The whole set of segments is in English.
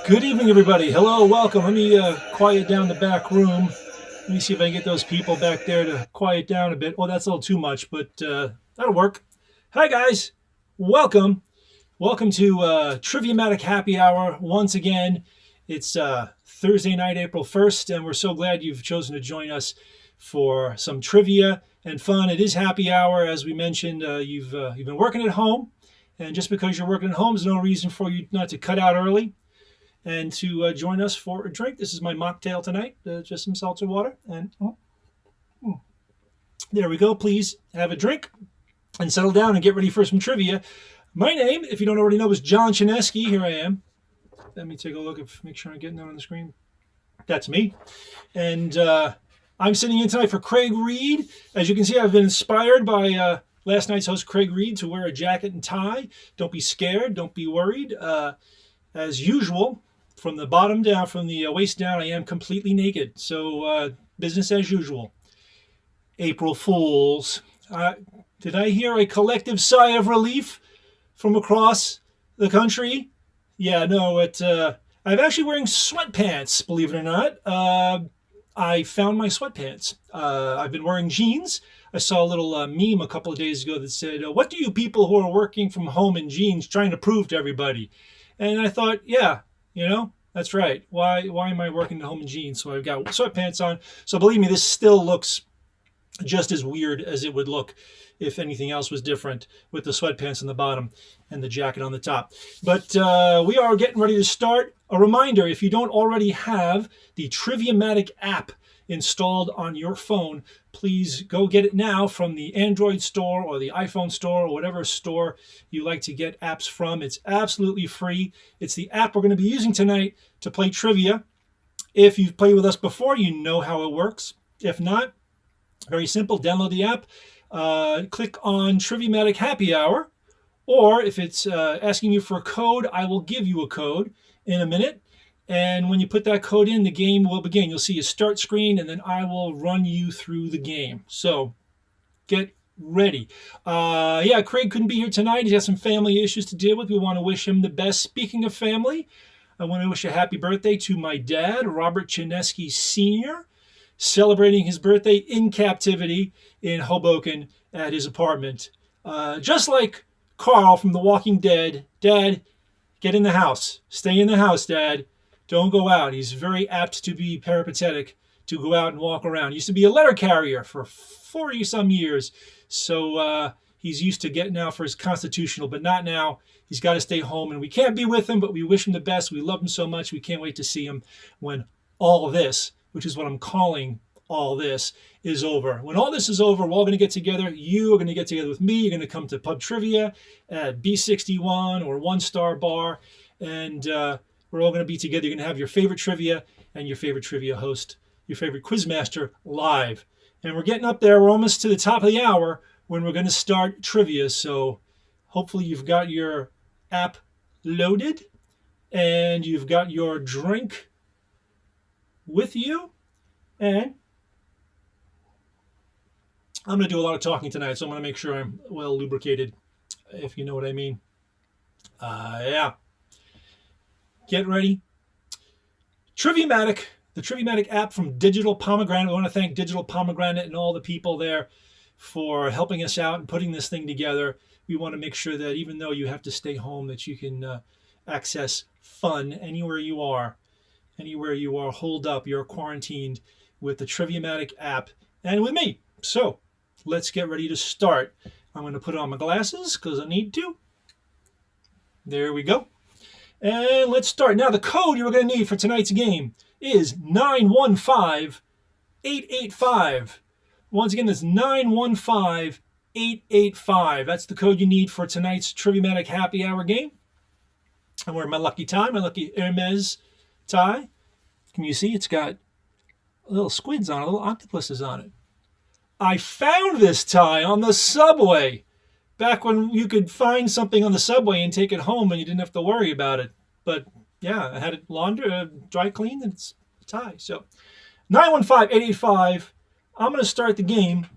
Good evening, everybody. Hello, welcome. Let me quiet down the back room. Let me see if I can get those people back there to quiet down a bit. Oh, that's a little too much, but that'll work. Hi, guys. Welcome. Welcome to Triviamatic Happy Hour. Once again, it's Thursday night, April 1st, and we're so glad you've chosen to join us for some trivia and fun. It is happy hour. As we mentioned, you've been working at home, and just because you're working at home is no reason for you not to cut out early and to join us for a drink. This is my mocktail tonight, just some seltzer water. And there we go. Please have a drink and settle down and get ready for some trivia. My name, if you don't already know, is John Chinesky. Here I am. Let me take a look, make sure I'm getting that on the screen. That's me. And I'm sitting in tonight for Craig Reed. As you can see, I've been inspired by last night's host, Craig Reed, to wear a jacket and tie. Don't be scared. Don't be worried. As usual, from the bottom down, from the waist down, I am completely naked. So business as usual. April Fools. Did I hear a collective sigh of relief from across the country? Yeah, no, I'm actually wearing sweatpants, believe it or not. I found my sweatpants. I've been wearing jeans. I saw a little meme a couple of days ago that said, what do you people who are working from home in jeans trying to prove to everybody? And I thought, yeah, that's right. Why am I working at home in jeans? So I've got sweatpants on. So believe me, this still looks just as weird as it would look if anything else was different, with the sweatpants on the bottom and the jacket on the top. But we are getting ready to start. A reminder, if you don't already have the Triviamatic app installed on your phone, please go get it now from the Android store or the iPhone store or whatever store you like to get apps from. It's absolutely free. It's the app we're going to be using tonight to play trivia. If you've played with us before, you know how it works. If not, very simple. Download the app, click on Triviamatic Happy Hour, or if it's asking you for a code, I will give you a code in a minute. And when you put that code in, the game will begin. You'll see a start screen, and then I will run you through the game. So get ready. Craig couldn't be here tonight. He's got some family issues to deal with. We want to wish him the best. Speaking of family, I want to wish a happy birthday to my dad, Robert Chinesky Sr., celebrating his birthday in captivity in Hoboken at his apartment. Just like Carl from The Walking Dead, Dad, get in the house. Stay in the house, Dad. Don't go out. He's very apt to be peripatetic, to go out and walk around. He used to be a letter carrier for 40-some years, so he's used to getting out for his constitutional, but not now. He's got to stay home, and we can't be with him, but we wish him the best. We love him so much. We can't wait to see him when all of this, which is what I'm calling all this, is over. When all this is over, we're all going to get together. You are going to get together with me. You're going to come to pub trivia at B61 or One Star Bar, and we're all going to be together. You're going to have your favorite trivia and your favorite trivia host, your favorite quizmaster, live. And we're getting up there. We're almost to the top of the hour when we're going to start trivia. So hopefully you've got your app loaded and you've got your drink with you. And I'm going to do a lot of talking tonight, so I'm going to make sure I'm well lubricated, if you know what I mean. Get ready. Triviamatic, the Triviamatic app from Digital Pomegranate. We want to thank Digital Pomegranate and all the people there for helping us out and putting this thing together. We want to make sure that even though you have to stay home, that you can access fun anywhere you are. Anywhere you are holed up, you're quarantined with the Triviamatic app and with me. So let's get ready to start. I'm going to put on my glasses because I need to. There we go. And let's start. Now, the code you're going to need for tonight's game is 915885. Once again, that's 915885. That's the code you need for tonight's Triviamatic Happy Hour game. I'm wearing my lucky tie, my lucky Hermes tie. Can you see? It's got little squids on it, little octopuses on it. I found this tie on the subway. Back when you could find something on the subway and take it home and you didn't have to worry about it. But yeah, I had it laundered, dry cleaned, and it's a tie. So 915885. I'm going to start the game.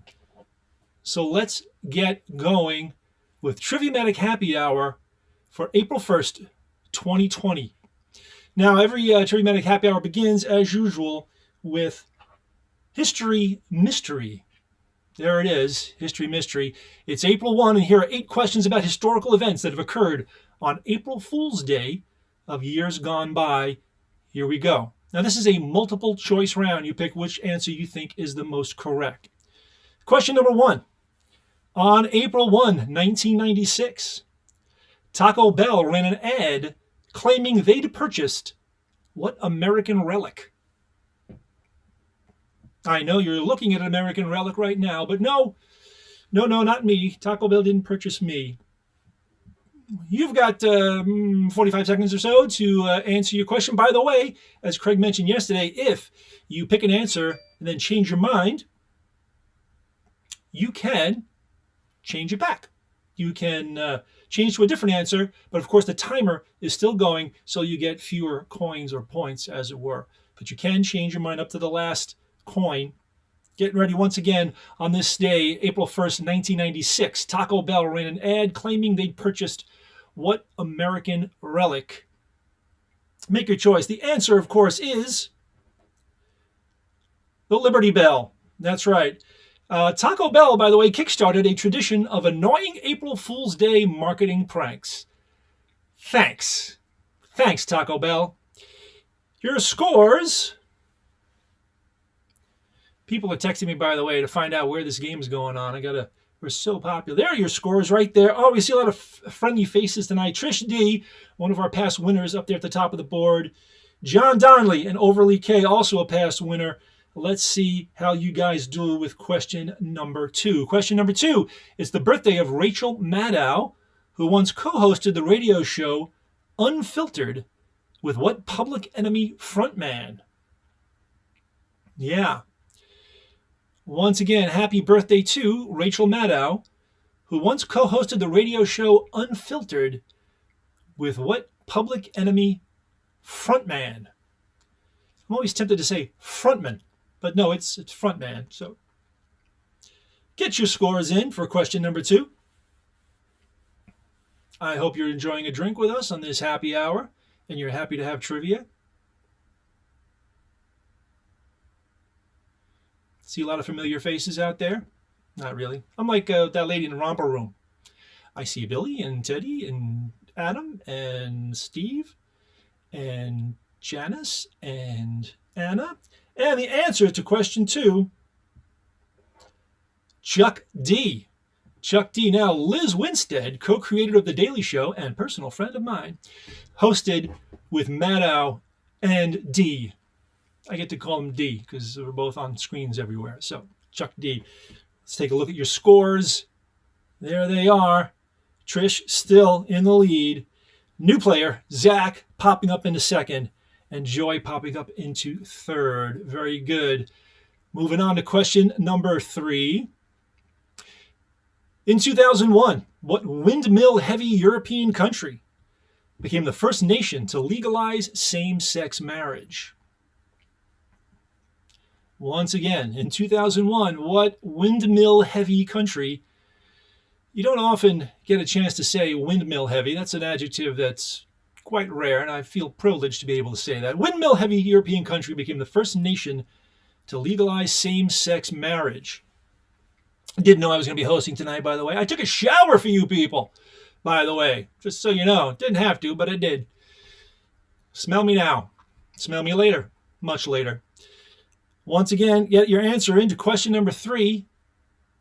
So let's get going with Triviamatic Happy Hour for April 1st, 2020. Now, every Triviamatic Happy Hour begins, as usual, with History Mystery. There it is, History Mystery. It's April 1, and here are 8 questions about historical events that have occurred on April Fool's Day of years gone by. Here we go. Now, this is a multiple choice round. You pick which answer you think is the most correct. Question number 1. On April 1, 1996, Taco Bell ran an ad claiming they'd purchased what American relic? I know you're looking at an American relic right now, but no, not me. Taco Bell didn't purchase me. You've got 45 seconds or so to answer your question. By the way, as Craig mentioned yesterday, if you pick an answer and then change your mind, you can change it back. You can change to a different answer, but of course the timer is still going, so you get fewer coins or points, as it were. But you can change your mind up to the last coin. Getting ready once again on this day, April 1st, 1996. Taco Bell ran an ad claiming they'd purchased what American relic? Make your choice. The answer, of course, is the Liberty Bell. That's right. Taco Bell, by the way, kickstarted a tradition of annoying April Fool's Day marketing pranks. Thanks. Thanks, Taco Bell. Your scores. People are texting me, by the way, to find out where this game is going on. We're so popular. There are your scores right there. Oh, we see a lot of friendly faces tonight. Trish D, one of our past winners, up there at the top of the board. John Donnelly and Overly K, also a past winner. Let's see how you guys do with question number 2. Question number 2 is the birthday of Rachel Maddow, who once co-hosted the radio show Unfiltered with what Public Enemy frontman? Yeah. Once again, happy birthday to Rachel Maddow, who once co-hosted the radio show Unfiltered with what Public Enemy frontman? I'm always tempted to say frontman, but no, it's frontman. So get your scores in for question number 2. I hope you're enjoying a drink with us on this happy hour, and you're happy to have trivia. See a lot of familiar faces out there? Not really. I'm like that lady in the romper room. I see Billy and Teddy and Adam and Steve and Janice and Anna. And the answer to question 2, Chuck D. Chuck D. Now, Liz Winstead, co-creator of The Daily Show and personal friend of mine, hosted with Maddow and D. I get to call him D because we're both on screens everywhere. So, Chuck D. Let's take a look at your scores. There they are. Trish still in the lead. New player, Zach, popping up into second. And Joy popping up into third. Very good. Moving on to question number 3. In 2001, what windmill-heavy European country became the first nation to legalize same-sex marriage? Once again, in 2001, what windmill-heavy country? You don't often get a chance to say windmill-heavy. That's an adjective that's quite rare, and I feel privileged to be able to say that. Windmill-heavy European country became the first nation to legalize same-sex marriage. I didn't know I was going to be hosting tonight, by the way. I took a shower for you people, by the way, just so you know. Didn't have to, but I did. Smell me now. Smell me later. Much later. Once again, get your answer into question number 3,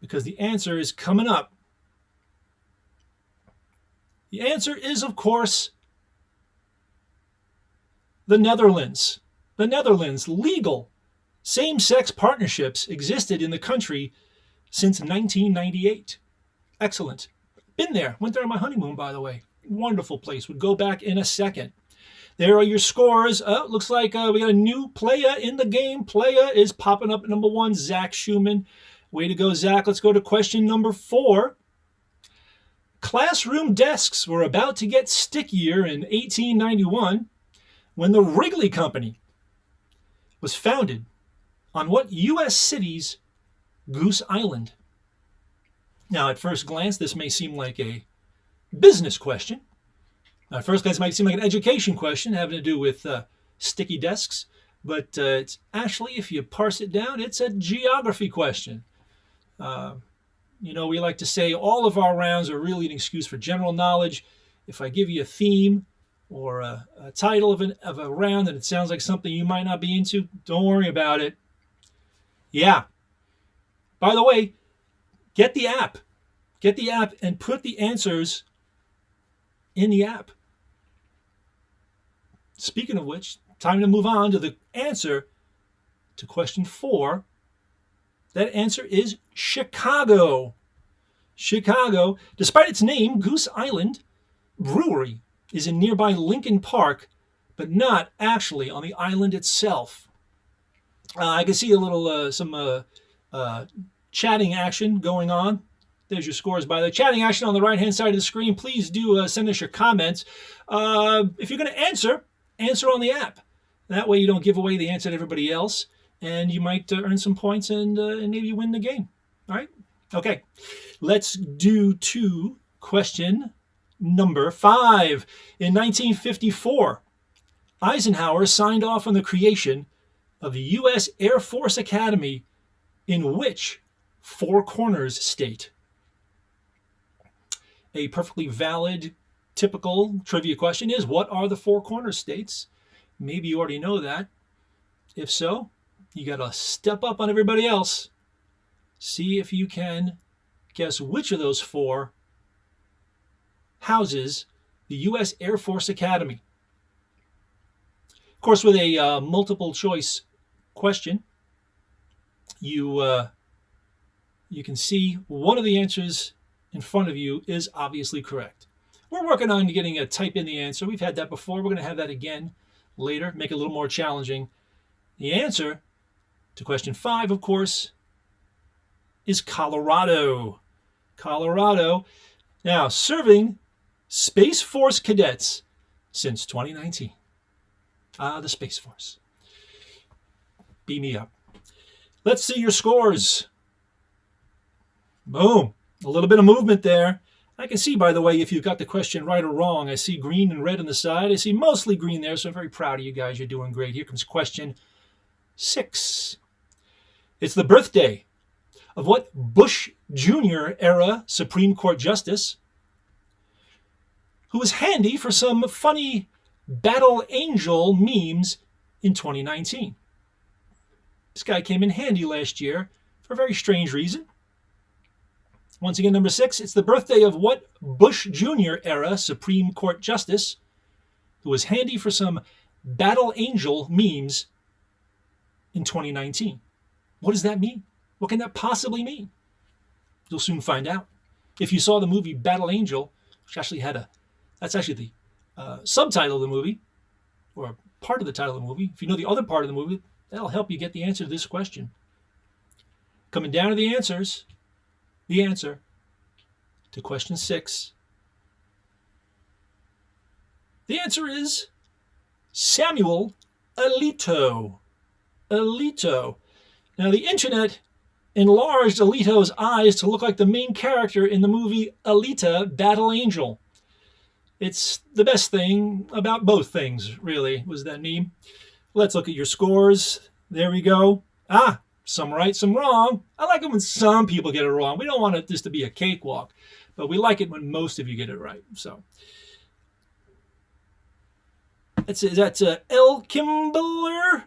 because the answer is coming up. The answer is, of course, the Netherlands. The Netherlands, legal same-sex partnerships existed in the country since 1998. Excellent. Been there. Went there on my honeymoon, by the way. Wonderful place. Would go back in a second. There are your scores. Looks like we got a new player in the game. Player is popping up at number 1, Zach Schumann. Way to go, Zach. Let's go to question number 4. Classroom desks were about to get stickier in 1891 when the Wrigley Company was founded on what U.S. city's Goose Island? Now, at first glance, this may seem like a business question. At first glance, it might seem like an education question having to do with sticky desks. But it's actually, if you parse it down, it's a geography question. We like to say all of our rounds are really an excuse for general knowledge. If I give you a theme or a title of a round and it sounds like something you might not be into, don't worry about it. Yeah. By the way, get the app. Get the app and put the answers in the app. Speaking of which, time to move on to the answer to question 4. That answer is Chicago. Chicago, despite its name, Goose Island Brewery is in nearby Lincoln Park, but not actually on the island itself. I can see a little some chatting action going on. There's your scores by the chatting action on the right-hand side of the screen. Please do send us your comments. If you're going to answer on the app. That way you don't give away the answer to everybody else, and you might earn some points and maybe win the game. All right? Okay. Let's do to question number 5. In 1954, Eisenhower signed off on the creation of the U.S. Air Force Academy in which Four Corners state? A perfectly valid, typical trivia question is, what are the Four Corners states? Maybe you already know that. If so, you got to step up on everybody else. See if you can guess which of those 4 houses the U.S. Air Force Academy. Of course, with a multiple choice question, you can see one of the answers in front of you is obviously correct. We're working on getting a type in the answer. We've had that before. We're going to have that again later, make it a little more challenging. The answer to question 5, of course, is Colorado. Colorado. Now, serving Space Force cadets since 2019. The Space Force. Beam me up. Let's see your scores. Boom. A little bit of movement there. I can see, by the way, if you've got the question right or wrong. I see green and red on the side. I see mostly green there, so I'm very proud of you guys. You're doing great. Here comes question 6. It's the birthday of what Bush Jr. era Supreme Court Justice who was handy for some funny Battle Angel memes in 2019. This guy came in handy last year for a very strange reason. Once again, number 6, it's the birthday of what Bush Jr. era Supreme Court Justice who was handy for some Battle Angel memes in 2019. What does that mean? What can that possibly mean? You'll soon find out. If you saw the movie Battle Angel, which actually that's actually the subtitle of the movie, or part of the title of the movie. If you know the other part of the movie, that'll help you get the answer to this question. Coming down to the answers, the answer to question 6. The answer is Samuel Alito. Alito. Now, the internet enlarged Alito's eyes to look like the main character in the movie Alita: Battle Angel. It's the best thing about both things, really, was that meme. Let's look at your scores. There we go. Some right, some wrong. I like it when some people get it wrong. We don't want this to be a cakewalk, but we like it when most of you get it right. So that's L. Kimbler.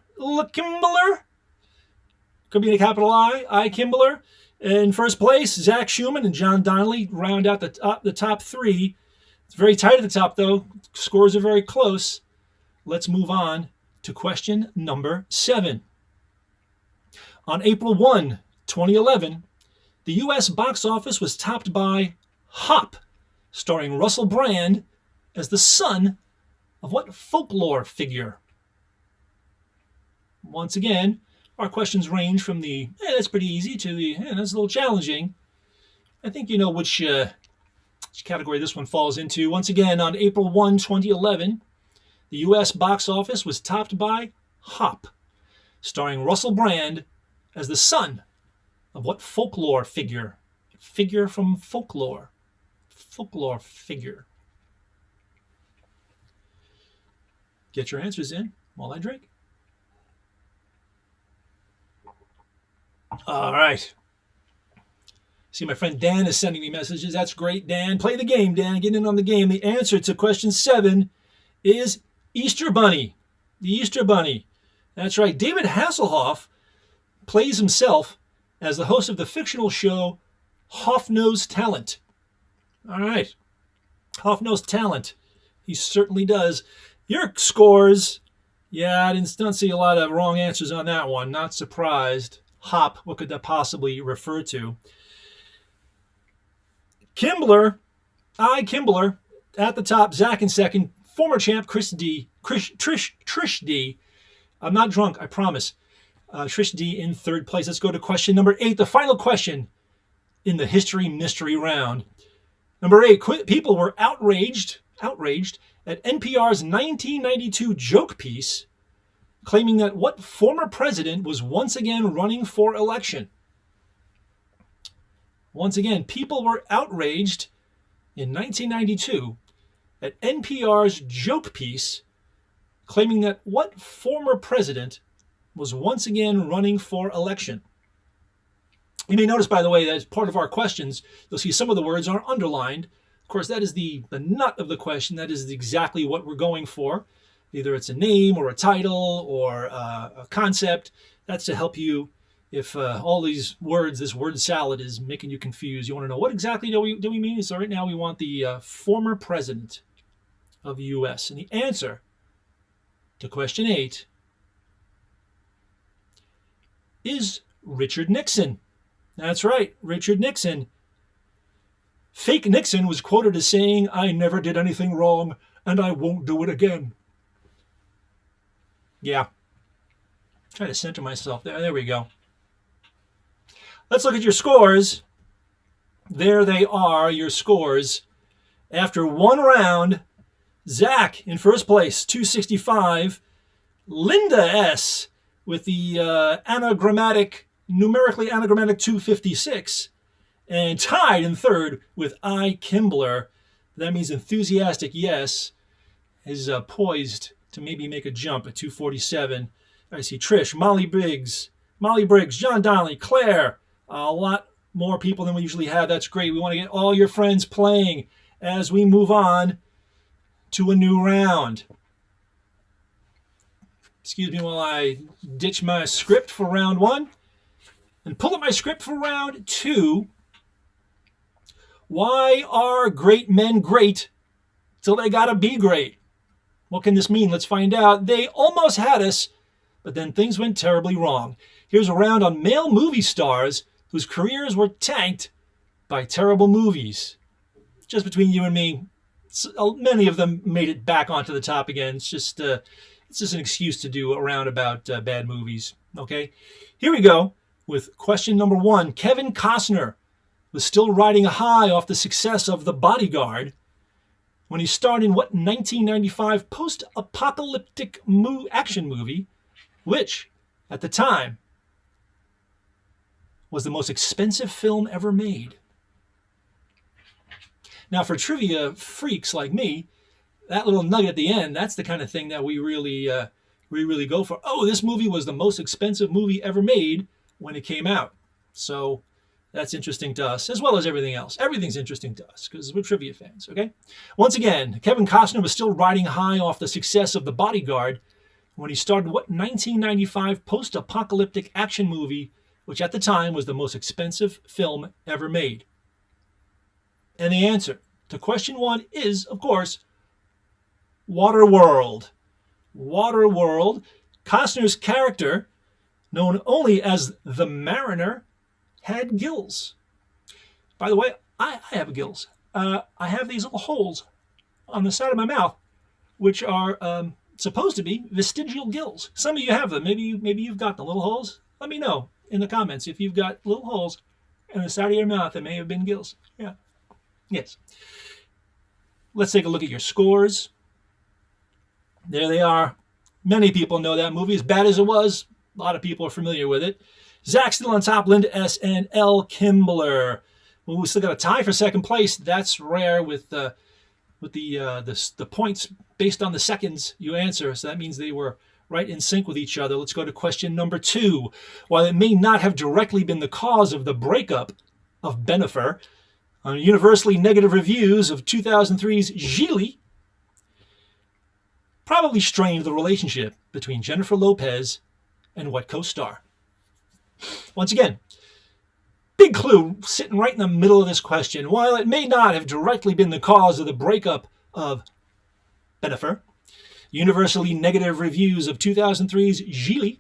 Could be a capital I. Kimbler. In first place, Zach Schumann and John Donnelly round out the top three. It's very tight at the top, though. Scores are very close. Let's move on to question number 7. On April 1, 2011, the U.S. box office was topped by Hop, starring Russell Brand as the son of what folklore figure? Once again, our questions range from the, that's pretty easy, to the, that's a little challenging. I think you know which category this one falls into. Once again, on April 1, 2011, the U.S. box office was topped by Hop, starring Russell Brand as the son of what folklore figure? Figure from folklore. Folklore figure. Get your answers in while I drink. All right. See, my friend Dan is sending me messages. That's great, Dan. Play the game, Dan. Get in on the game. The answer to question 7 is Easter Bunny. The Easter Bunny. That's right. David Hasselhoff plays himself as the host of the fictional show Hoff-Nosed Talent. All right. Hoff-Nosed Talent. He certainly does. Your scores. Yeah, I don't see a lot of wrong answers on that one. Not surprised. Hop, what could that possibly refer to? Kimbler, at the top, Zach in second, former champ Trish D. I'm not drunk, I promise. Trish D in third place. Let's go to question number 8, the final question in the history mystery round. Number 8, people were outraged at NPR's 1992 joke piece, claiming that what former president was once again running for election? Once again, people were outraged in 1992 at NPR's joke piece, claiming that what former president was once again running for election. You may notice, by the way, that as part of our questions, you'll see some of the words are underlined. Of course, that is the nut of the question. That is exactly what we're going for. Either it's a name or a title or a concept. That's to help you if all these words, this word salad is making you confused. You want to know what exactly do we mean? So right now we want the former president of the U.S. And the answer to question 8 is Richard Nixon. That's right, Richard Nixon. Fake Nixon was quoted as saying, "I never did anything wrong, and I won't do it again." Yeah. Try to center myself there. There we go. Let's look at your scores. There they are, your scores. After one round, Zach in first place, 265. Linda S. with the numerically anagrammatic 256. And tied in third with I. Kimbler. That means enthusiastic yes is poised to maybe make a jump at 247. I see Trish, Molly Briggs, John Donnelly, Claire. A lot more people than we usually have. That's great. We want to get all your friends playing as we move on to a new round. Excuse me while I ditch my script for round 1 and pull up my script for round 2. Why are great men great till they gotta be great? What can this mean? Let's find out. They almost had us, but then things went terribly wrong. Here's a round on male movie stars whose careers were tanked by terrible movies. Just between you and me, many of them made it back onto the top again. It's just an excuse to do a round about bad movies. Okay, here we go with question number 1. Kevin Costner was still riding a high off the success of The Bodyguard when he starred in what 1995 post-apocalyptic action movie, which, at the time, was the most expensive film ever made. Now, for trivia freaks like me, that little nugget at the end, that's the kind of thing that we really go for. Oh, this movie was the most expensive movie ever made. when it came out. So that's interesting to us, as well as everything else. Everything's interesting to us because we're trivia fans, okay? Once again, Kevin Costner was still riding high off the success of The Bodyguard when he starred what 1995 post-apocalyptic action movie, which at the time was the most expensive film ever made. And the answer to question 1 is, of course, Waterworld. Waterworld. Costner's character, known only as the Mariner, had gills. By the way, I have gills. I have these little holes on the side of my mouth, which are supposed to be vestigial gills. Some of you have them. Maybe you've got the little holes. Let me know in the comments if you've got little holes in the side of your mouth that may have been gills. Yeah. Yes. Let's take a look at your scores. There they are. Many people know that movie. As bad as it was, a lot of people are familiar with it. Zach still on top, Linda S. and L. Kimbler. Well, we still got a tie for second place. That's rare with the points based on the seconds you answer. So that means they were right in sync with each other. Let's go to question number 2. While it may not have directly been the cause of the breakup of Bennifer, on universally negative reviews of 2003's Gigli, probably strained the relationship between Jennifer Lopez and what co-star? Once again, big clue sitting right in the middle of this question. While it may not have directly been the cause of the breakup of Bennifer, universally negative reviews of 2003's Gigli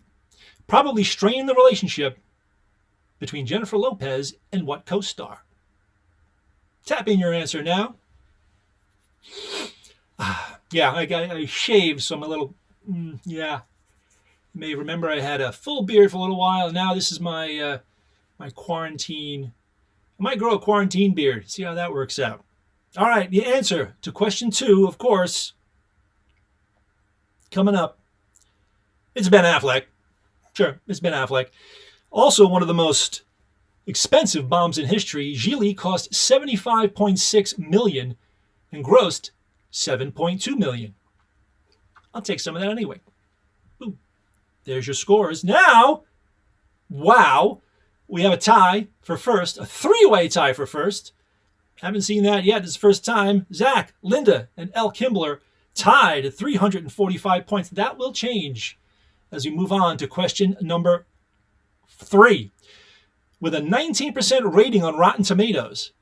probably strained the relationship between Jennifer Lopez and what co-star? Tap in your answer now. Yeah, I shaved, so I'm a little, yeah. You may remember I had a full beard for a little while, and now this is my my quarantine. I might grow a quarantine beard. See how that works out. All right, the answer to question 2, of course, coming up. It's Ben Affleck. Sure, it's Ben Affleck. Also one of the most expensive bombs in history. Gigli cost $75.6 million and grossed $7.2 million. I'll take some of that anyway. Boom. There's your scores. Now, wow, we have a tie for first, a 3-way tie for first. Haven't seen that yet. It's the first time. Zach, Linda, and L. Kimbler tied at 345 points. That will change as we move on to question number 3. With a 19% rating on Rotten Tomatoes,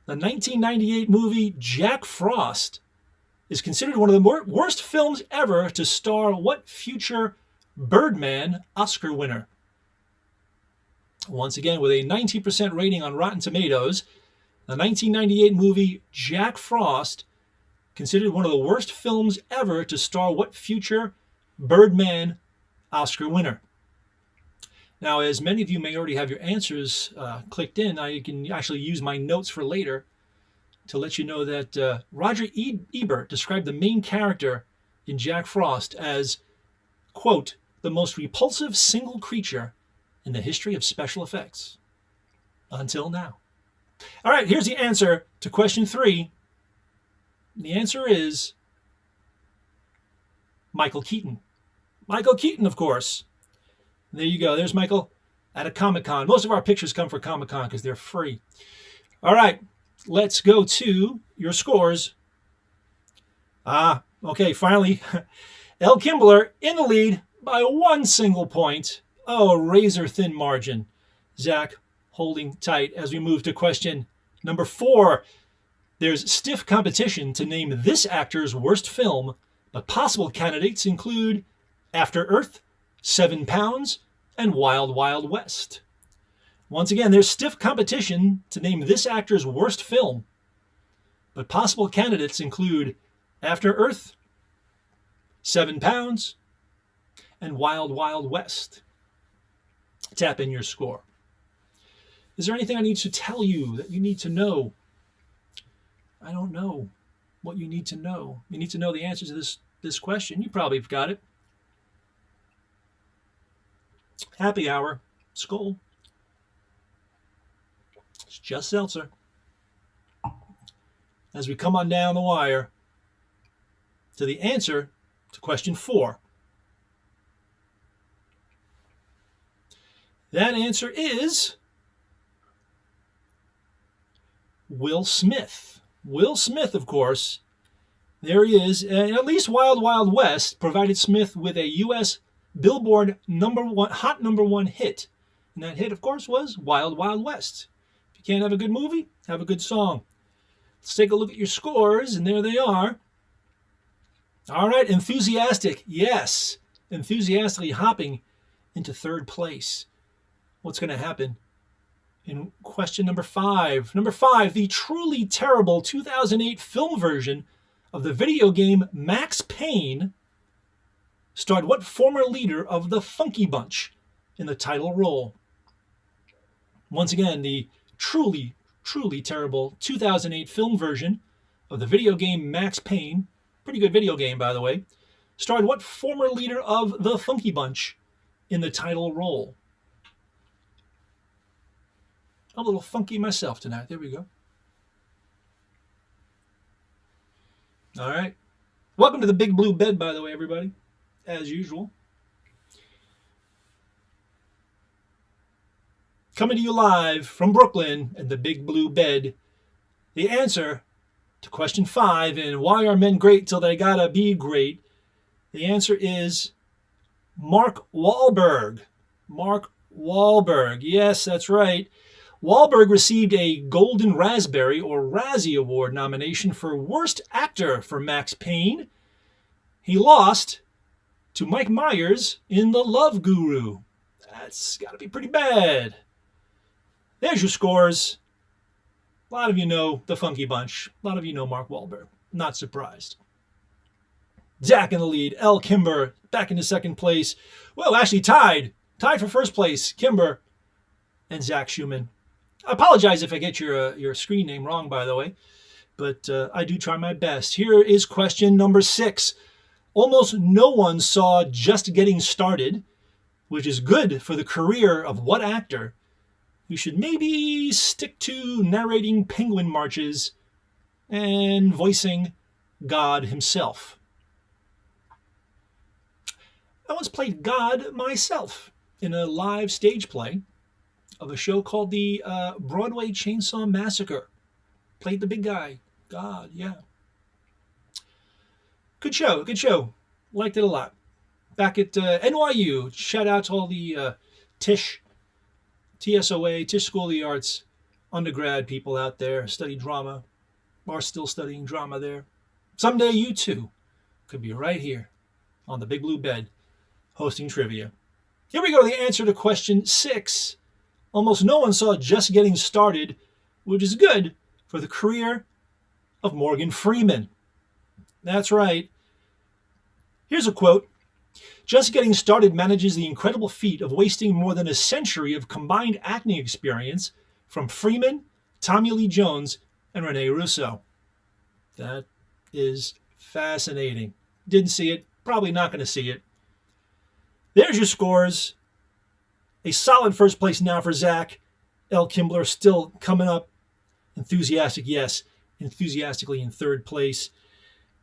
the 1998 movie Jack Frost is considered one of the worst films ever to star what future Birdman Oscar winner? Once again, with a 19% rating on Rotten Tomatoes, the 1998 movie Jack Frost considered one of the worst films ever to star what future Birdman Oscar winner? Now, as many of you may already have your answers clicked in, I can actually use my notes for later to let you know that Roger Ebert described the main character in Jack Frost as, quote, the most repulsive single creature in the history of special effects. Until now. All right, here's the answer to question 3. The answer is Michael Keaton. Michael Keaton, of course. There you go. There's Michael at a Comic-Con. Most of our pictures come from Comic-Con because they're free. All right, let's go to your scores. Okay, finally, L. Kimbler in the lead by 1 single point. Oh, a razor-thin margin. Zach holding tight as we move to question number 4. There's stiff competition to name this actor's worst film, but possible candidates include After Earth, 7 Pounds, and Wild Wild West. Once again, there's stiff competition to name this actor's worst film, but possible candidates include After Earth, 7 Pounds, and Wild Wild West. Tap in your score. Is there anything I need to tell you that you need to know? I don't know what you need to know. You need to know the answer to this question. You probably have got it. Happy hour. Skull. It's just seltzer. As we come on down the wire to the answer to question 4. That answer is Will Smith. Will Smith, of course. There he is. At least Wild Wild West provided Smith with a U.S. Billboard hot number one hit. And that hit, of course, was Wild Wild West. If you can't have a good movie, have a good song. Let's take a look at your scores, and there they are. All right, Enthusiastic, yes. Enthusiastically hopping into third place. What's going to happen in question number 5? Number 5, the truly terrible 2008 film version of the video game Max Payne starred what former leader of the Funky Bunch in the title role? Once again, the truly terrible 2008 film version of the video game Max Payne, pretty good video game, by the way, starred what former leader of the Funky Bunch in the title role? I'm a little funky myself tonight. There we go. All right. Welcome to the Big Blue Bed, by the way, everybody, as usual. Coming to you live from Brooklyn and the Big Blue Bed. The answer to question 5 in Why Are Men Great Till They Gotta Be Great? The answer is Mark Wahlberg. Mark Wahlberg. Yes, that's right. Wahlberg received a Golden Raspberry or Razzie Award nomination for Worst Actor for Max Payne. He lost to Mike Myers in The Love Guru. That's got to be pretty bad. There's your scores. A lot of you know the Funky Bunch. A lot of you know Mark Wahlberg. Not surprised. Zach in the lead. L. Kimber back into second place. Well, actually tied. Tied for first place. Kimber and Zach Schumann. I apologize if I get your screen name wrong, by the way. But I do try my best. Here is question number 6. Almost no one saw Just Getting Started, which is good for the career of what actor? We should maybe stick to narrating penguin marches and voicing God himself. I once played God myself in a live stage play of a show called the Broadway Chainsaw Massacre. Played the big guy, God, yeah. Good show. Liked it a lot. Back at NYU, shout out to all the TSOA, Tisch School of the Arts, undergrad people out there, study drama, are still studying drama there. Someday you too could be right here on the Big Blue Bed hosting trivia. Here we go, the answer to question 6. Almost no one saw Just Getting Started, which is good for the career of Morgan Freeman. That's right. Here's a quote. Just Getting Started manages the incredible feat of wasting more than a century of combined acting experience from Freeman, Tommy Lee Jones, and Rene Russo. That is fascinating. Didn't see it. Probably not going to see it. There's your scores. A solid first place now for Zach. L. Kimbler still coming up. Enthusiastic, yes. Enthusiastically in third place.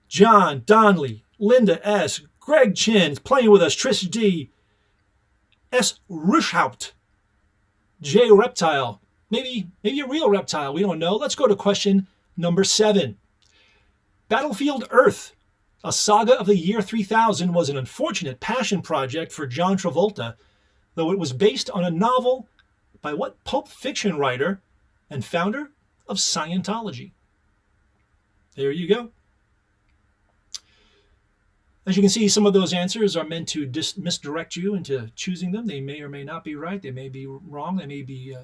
John Donnelly, Linda S., Greg Chin playing with us. Trish D. S. Rushhaupt. J. Reptile. Maybe a real reptile. We don't know. Let's go to question number 7. Battlefield Earth, a saga of the year 3000, was an unfortunate passion project for John Travolta, though it was based on a novel by what Pulp Fiction writer and founder of Scientology? There you go. As you can see, some of those answers are meant to misdirect you into choosing them. They may or may not be right. They may be wrong. They may be.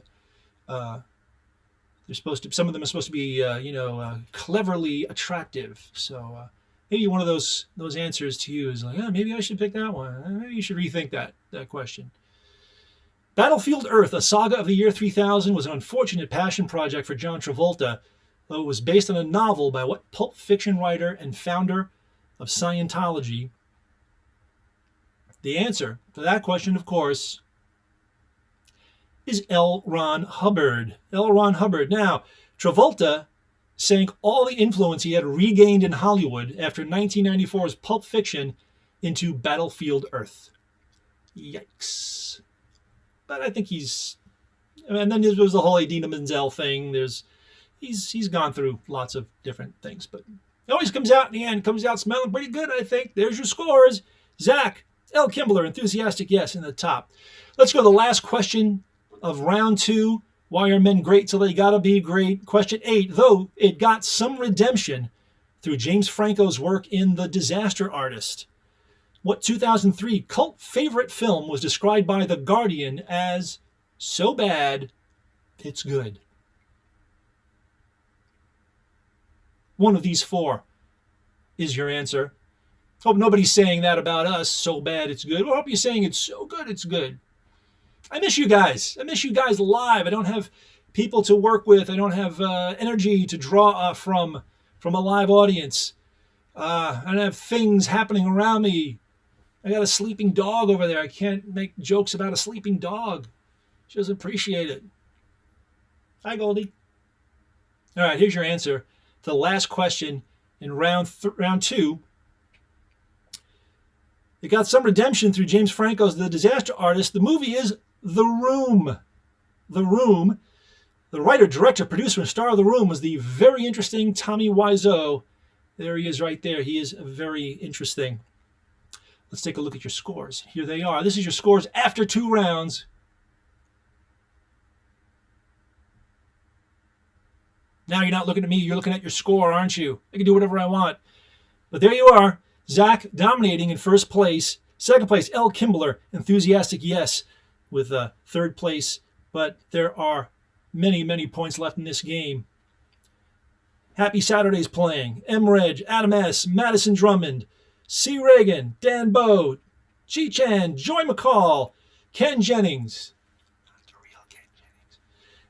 They're supposed to. Some of them are supposed to be, cleverly attractive. So maybe one of those answers to you is like, maybe I should pick that one. Maybe you should rethink that question. Battlefield Earth, a saga of the year 3000, was an unfortunate passion project for John Travolta, though it was based on a novel by what Pulp Fiction writer and founder of Scientology? The answer to that question, of course, is L. Ron Hubbard. L. Ron Hubbard. Now, Travolta sank all the influence he had regained in Hollywood after 1994's Pulp Fiction into Battlefield Earth. Yikes. but I think he's. And then there was the whole Idina Menzel thing. He's gone through lots of different things, but he always comes out in the end, comes out smelling pretty good, I think. There's your scores. Zach, L. Kimbler, enthusiastic yes in the top. Let's go to the last question of round 2. Why are men great till they gotta be great? Question 8, though it got some redemption through James Franco's work in The Disaster Artist. What 2003 cult favorite film was described by The Guardian as so bad, it's good? One of these 4 is your answer. Hope nobody's saying that about us, so bad it's good. Or hope you're saying it's so good it's good. I miss you guys. I miss you guys live. I don't have people to work with. I don't have energy to draw from a live audience. I don't have things happening around me. I got a sleeping dog over there. I can't make jokes about a sleeping dog. She doesn't appreciate it. Hi, Goldie. All right, here's your answer to the last question in round 2. It got some redemption through James Franco's The Disaster Artist. The movie is The Room. The Room. The writer, director, producer, and star of The Room was the very interesting Tommy Wiseau. There he is right there. He is very interesting. Let's take a look at your scores. Here they are. This is your scores after 2 rounds. Now you're not looking at me. You're looking at your score, aren't you? I can do whatever I want. But there you are. Zach dominating in first place. Second place, L. Kimbler, enthusiastic yes, with third place. But there are many, many points left in this game. Happy Saturday's playing. M. Reg, Adam S., Madison Drummond, C. Reagan, Dan Bowe, Chi Chan, Joy McCall, Ken Jennings. Not the real Ken Jennings.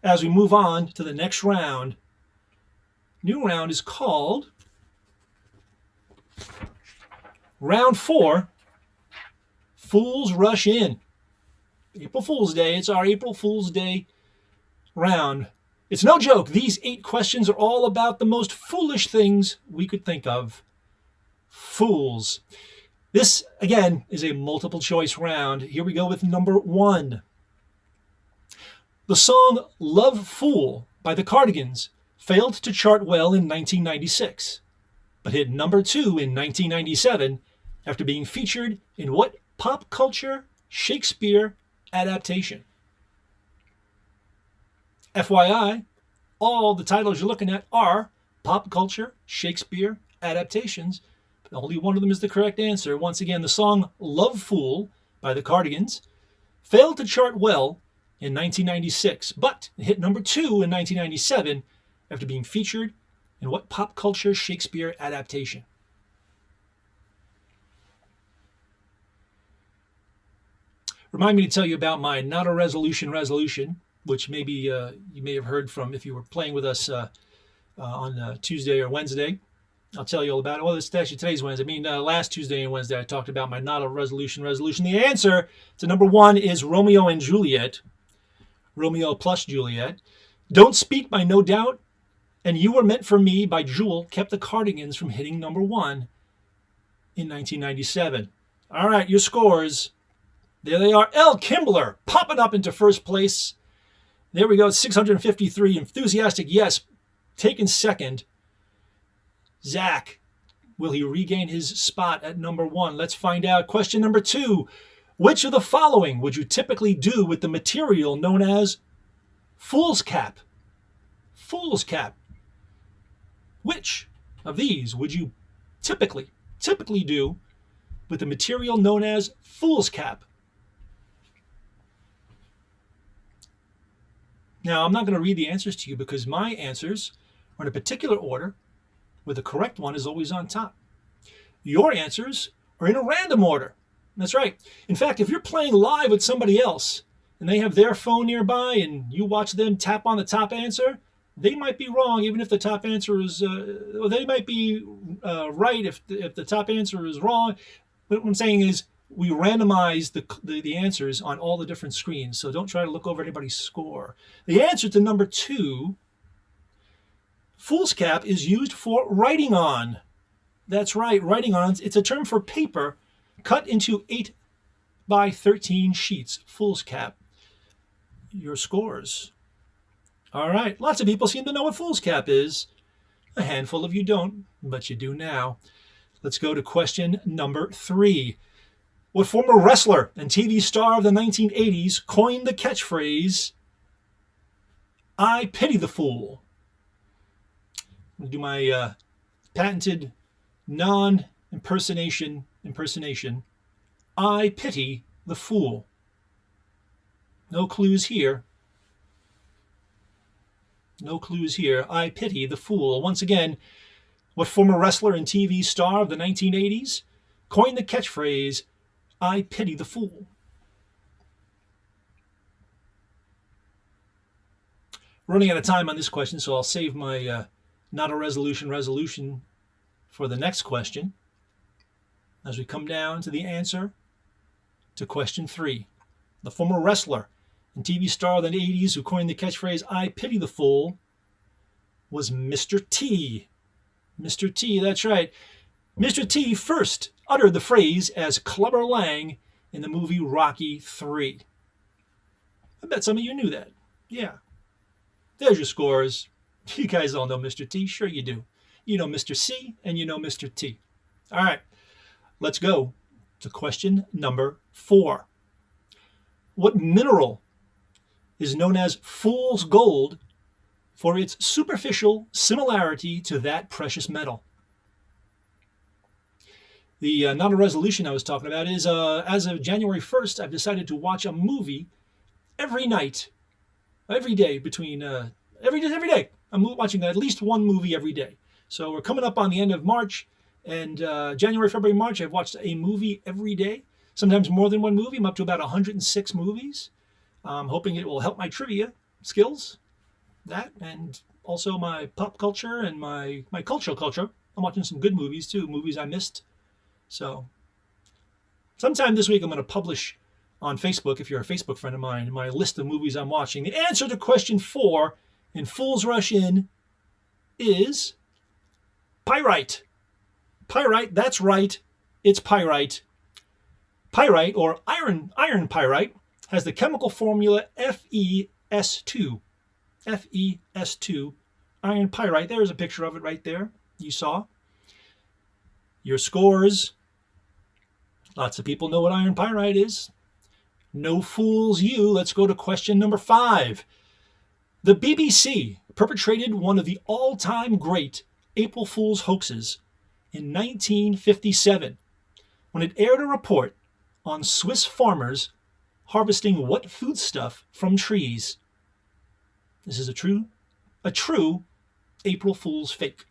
As we move on to the next round, new round is called Round 4, Fools Rush In. April Fool's Day. It's our April Fool's Day round. It's no joke. These 8 questions are all about the most foolish things we could think of. Fools. This, again, is a multiple choice round. Here we go with number 1. The song Love Fool by the Cardigans failed to chart well in 1996, but hit number 2 in 1997 after being featured in what pop culture Shakespeare adaptation? FYI, all the titles you're looking at are pop culture Shakespeare adaptations, but only one of them is the correct answer. Once again, the song Love Fool by the Cardigans failed to chart well in 1996, but hit number 2 in 1997 after being featured in what pop culture Shakespeare adaptation? Remind me to tell you about my Not a Resolution, which maybe you may have heard from if you were playing with us on Tuesday or Wednesday. I'll tell you all about it. Well, it's actually today's Wednesday. Last Tuesday and Wednesday I talked about my Not a Resolution. The answer to number 1 is Romeo and Juliet. Romeo plus Juliet. Don't Speak by No Doubt and You Were Meant for Me by Jewel kept the Cardigans from hitting number 1 in 1997. All right, your scores. There they are. L. Kimbler popping up into first place. There we go. 653. Enthusiastic yes, taken second. Zach, will he regain his spot at number 1? Let's find out. Question number 2. Which of the following would you typically do with the material known as fool's cap? Fool's cap. Which of these would you typically do with the material known as fool's cap? Now, I'm not going to read the answers to you because my answers are in a particular order where the correct one is always on top. Your answers are in a random order. That's right. In fact, if you're playing live with somebody else and they have their phone nearby and you watch them tap on the top answer, they might be wrong even if the top answer is, they might be right if the top answer is wrong. But what I'm saying is we randomize the answers on all the different screens, so don't try to look over anybody's score. The answer to number 2, fool's cap, is used for writing on. That's right, writing on. It's a term for paper cut into 8 by 13 sheets, fool's cap. your scores. All right, lots of people seem to know what foolscap is. A handful of you don't, but you do now. Let's go to question number 3. What former wrestler and TV star of the 1980s coined the catchphrase, "I pity the fool"? I'm going to do my patented non-impersonation. I pity the fool. No clues here. No clues here. I pity the fool. Once again, what former wrestler and TV star of the 1980s coined the catchphrase, "I pity the fool"? Running out of time on this question, so I'll save my not a resolution for the next question as we come down to the answer to question 3. The former wrestler and TV star of the 80s who coined the catchphrase, "I pity the fool," was Mr. T. Mr. T, that's right. Mr. T first uttered the phrase as Clubber Lang in the movie Rocky III. I bet some of you knew that. Yeah. There's your scores. You guys all know Mr. T. Sure you do. You know Mr. C and you know Mr. T. All right. Let's go to question number 4. What mineral is known as fool's gold for its superficial similarity to that precious metal? The not a resolution I was talking about is as of January 1st, I've decided to watch a movie every night, every day every day. I'm watching at least one movie every day. So we're coming up on the end of March, and January, February, March, I've watched a movie every day, sometimes more than one movie. I'm up to about 106 movies. I'm hoping it will help my trivia skills, that, and also my pop culture and my cultural culture. I'm watching some good movies too, movies I missed. So sometime this week I'm going to publish on Facebook, if you're a Facebook friend of mine, my list of movies I'm watching. The answer to question 4 in Fools Rush In is pyrite. Pyrite, that's right. It's pyrite. Pyrite, or iron pyrite, has the chemical formula FeS2. FeS2, iron pyrite. There's a picture of it right there. You saw. Your scores. Lots of people know what iron pyrite is. No fools you. Let's go to question number 5. The BBC perpetrated one of the all-time great April Fool's hoaxes in 1957 when it aired a report on Swiss farmers harvesting what foodstuff from trees. This is a true April Fool's fake.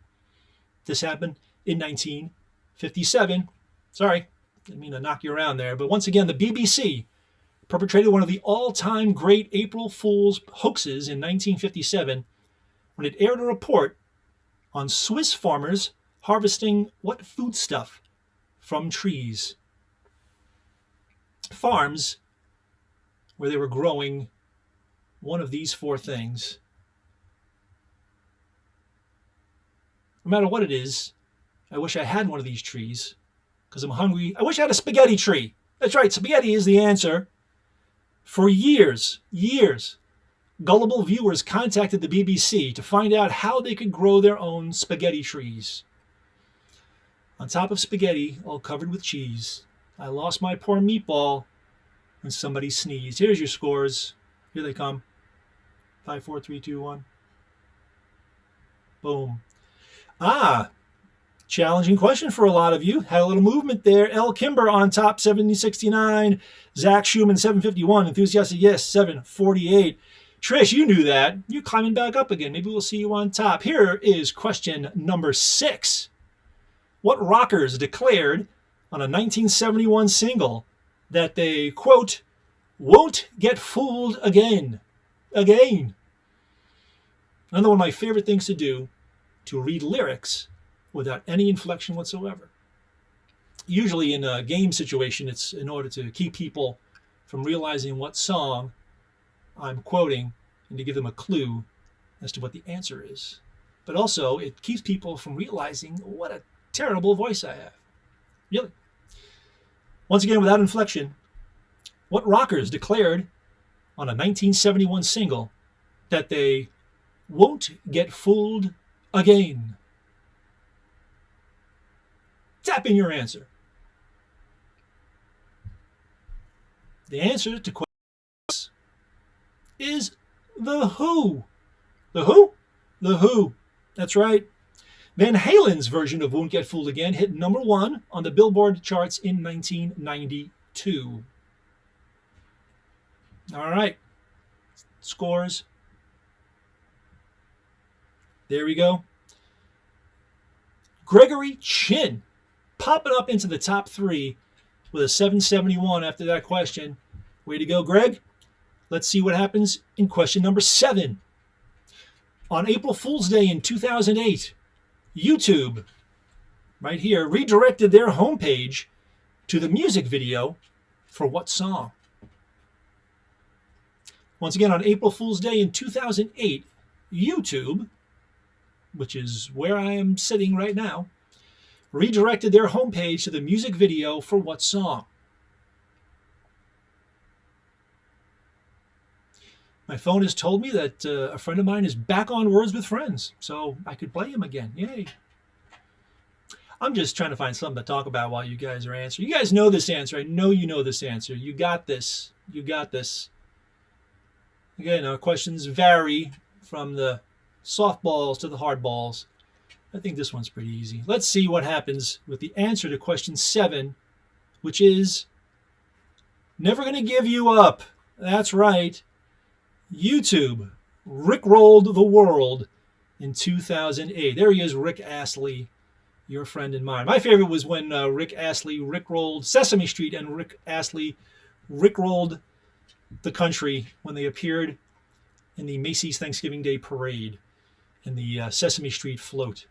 This happened in 1957. Sorry, didn't mean to knock you around there. But once again, the BBC perpetrated one of the all-time great April Fool's hoaxes in 1957 when it aired a report on Swiss farmers harvesting what foodstuff from trees. Farms where they were growing one of these 4 things. No matter what it is, I wish I had one of these trees because I'm hungry. I wish I had a spaghetti tree. That's right, spaghetti is the answer. For years, gullible viewers contacted the BBC to find out how they could grow their own spaghetti trees. On top of spaghetti, all covered with cheese, I lost my poor meatball when somebody sneezed. Here's your scores. Here they come. 5, 4, 3, 2, 1. Boom. Challenging question for a lot of you. Had a little movement there. L. Kimber on top, 7069. Zach Schumann, 751. Enthusiastic, yes, 748. Trish, you knew that. You're climbing back up again. Maybe we'll see you on top. Here is question number 6. What rockers declared on a 1971 single that they, quote, won't get fooled again? Again. Another one of my favorite things to do, to read lyrics without any inflection whatsoever. Usually in a game situation, it's in order to keep people from realizing what song I'm quoting and to give them a clue as to what the answer is. But also, it keeps people from realizing what a terrible voice I have. Really. Once again, without inflection, what rockers declared on a 1971 single that they won't get fooled again? Tap in your answer. The answer to question is The Who. The Who? The Who. That's right. Van Halen's version of Won't Get Fooled Again hit number 1 on the Billboard charts in 1992. All right. Scores. There we go. Gregory Chin popping up into the top 3 with a 771 after that question. Way to go, Greg. Let's see what happens in question number 7. On April Fool's Day in 2008, YouTube, right here, redirected their homepage to the music video for what song? Once again, on April Fool's Day in 2008, YouTube, which is where I am sitting right now, redirected their homepage to the music video for what song? My phone has told me that a friend of mine is back on Words with Friends, so I could play him again. Yay. I'm just trying to find something to talk about while you guys are answering. You guys know this answer. I know you know this answer. You got this. You got this. Again, our questions vary from the softballs to the hardballs. I think this one's pretty easy. Let's see what happens with the answer to question 7, which is Never Gonna Give You Up. That's right. YouTube rickrolled the world in 2008. There he is, Rick Astley, your friend and mine. My favorite was when Rick Astley rickrolled Sesame Street and Rick Astley rickrolled the country when they appeared in the Macy's Thanksgiving Day Parade in the Sesame Street float.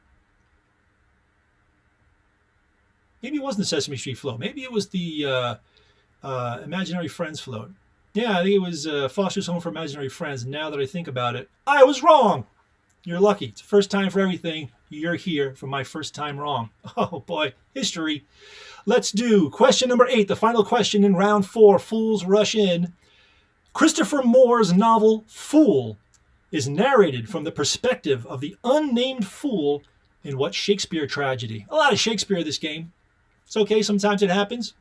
Maybe it wasn't the Sesame Street float. Maybe it was the Imaginary Friends float. Yeah, I think it was Foster's Home for Imaginary Friends. Now that I think about it, I was wrong. You're lucky. It's the first time for everything. You're here for my first time wrong. Oh boy, history. Let's do question number 8, the final question in round 4. Fools rush in. Christopher Moore's novel Fool is narrated from the perspective of the unnamed fool in what Shakespeare tragedy? A lot of Shakespeare this game. It's okay, sometimes it happens.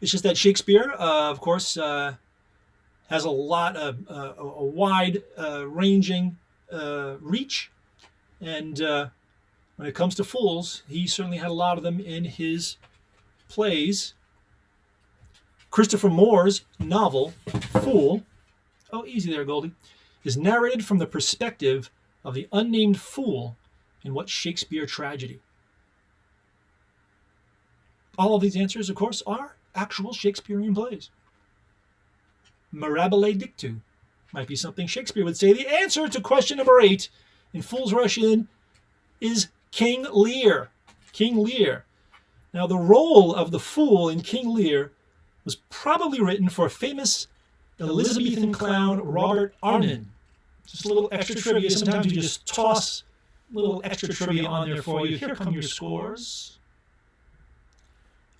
It's just that Shakespeare, of course, has a lot of a wide ranging reach. And when it comes to fools, he certainly had a lot of them in his plays. Christopher Moore's novel, Fool, oh, easy there, Goldie, is narrated from the perspective of the unnamed fool in what Shakespeare tragedy? All of these answers, of course, are actual Shakespearean plays. Mirabile dictu might be something Shakespeare would say. The answer to question number 8 in Fools Rush In is King Lear. King Lear. Now, the role of the fool in King Lear was probably written for famous Elizabethan clown Robert Arnon. Just a little extra trivia. Sometimes you just toss a little extra trivia on there for you. Here come your scores.